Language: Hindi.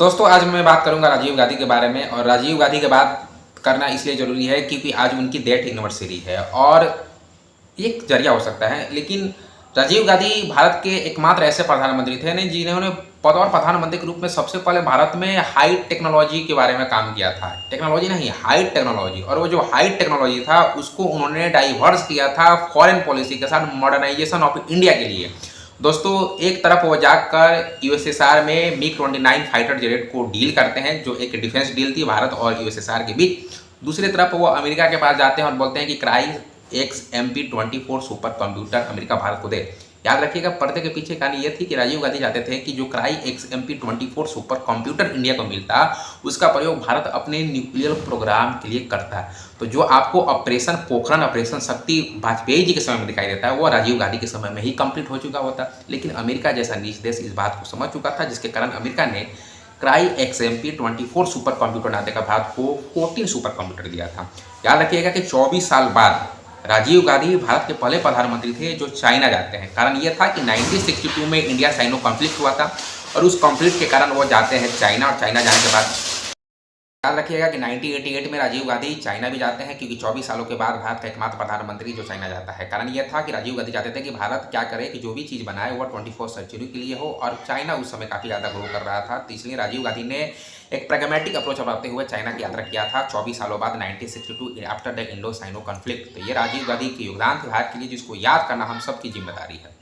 दोस्तों आज मैं बात करूंगा राजीव गांधी के बारे में। और राजीव गांधी की बात करना इसलिए ज़रूरी है क्योंकि आज उनकी डेथ एनिवर्सरी है और एक जरिया हो सकता है। लेकिन राजीव गांधी भारत के एकमात्र ऐसे प्रधानमंत्री थे नहीं जिन्होंने बतौर प्रधानमंत्री के रूप में सबसे पहले भारत में हाई टेक्नोलॉजी के बारे में काम किया था। टेक्नोलॉजी नहीं, हाई टेक्नोलॉजी। और वो जो हाई टेक्नोलॉजी था उसको उन्होंने डाइवर्स किया था फॉरेन पॉलिसी के साथ, मॉडर्नाइजेशन ऑफ इंडिया के लिए। दोस्तों एक तरफ वो जाकर यूएसएसआर में MiG-29 फाइटर जेट को डील करते हैं जो एक डिफेंस डील थी भारत और यूएसएसआर के बीच। दूसरी तरफ वो अमेरिका के पास जाते हैं और बोलते हैं कि cry XMP-24 super computer America Bharat को दे। याद रखिएगा, पर्दे के पीछे कहानी ये थी कि राजीव गांधी चाहते थे कि जो cry XMP-24 super computer India को मिलता उसका प्रयोग भारत अपने न्यूक्लियर प्रोग्राम के लिए करता। तो जो आपको ऑपरेशन पोखरण, ऑपरेशन शक्ति वाजपेयी जी के समय में दिखाई देता है वो राजीव गांधी के समय में ही कंप्लीट हो चुका होता। लेकिन अमेरिका जैसा नीच देश इस बात को समझ चुका था, जिसके कारण अमेरिका ने क्राई XMP-24 सुपर कंप्यूटर नाते का भारत को 14 सुपर कंप्यूटर दिया था। याद रखिएगा कि 24 साल बाद राजीव गांधी भारत के पहले प्रधानमंत्री थे जो चाइना जाते हैं। कारण ये था कि 1962 में इंडिया चाइना कॉन्फ्लिक्ट हुआ था और उस कॉन्फ्लिक्ट के कारण वो जाते हैं चाइना। और चाइना जाने के बाद याद रखिएगा कि 1988 में राजीव गांधी चाइना भी जाते हैं क्योंकि 24 सालों के बाद भारत का एकमात्र प्रधानमंत्री जो चाइना जाता है। कारण यह था कि राजीव गांधी चाहते थे कि भारत क्या करे कि जो भी चीज़ बनाए वो 21वीं सेंचुरी के लिए हो। और चाइना उस समय काफ़ी ज़्यादा ग्रो कर रहा था, तो इसलिए राजीव गांधी ने एक प्रैग्मेटिक अप्रोच अपनाते हुए चाइना की यात्रा किया था 24 सालों बाद 1962 after the Indo Sino conflict. तो ये राजीव गांधी के योगदान थे भारत के लिए, जिसको याद करना हम सबकी जिम्मेदारी है।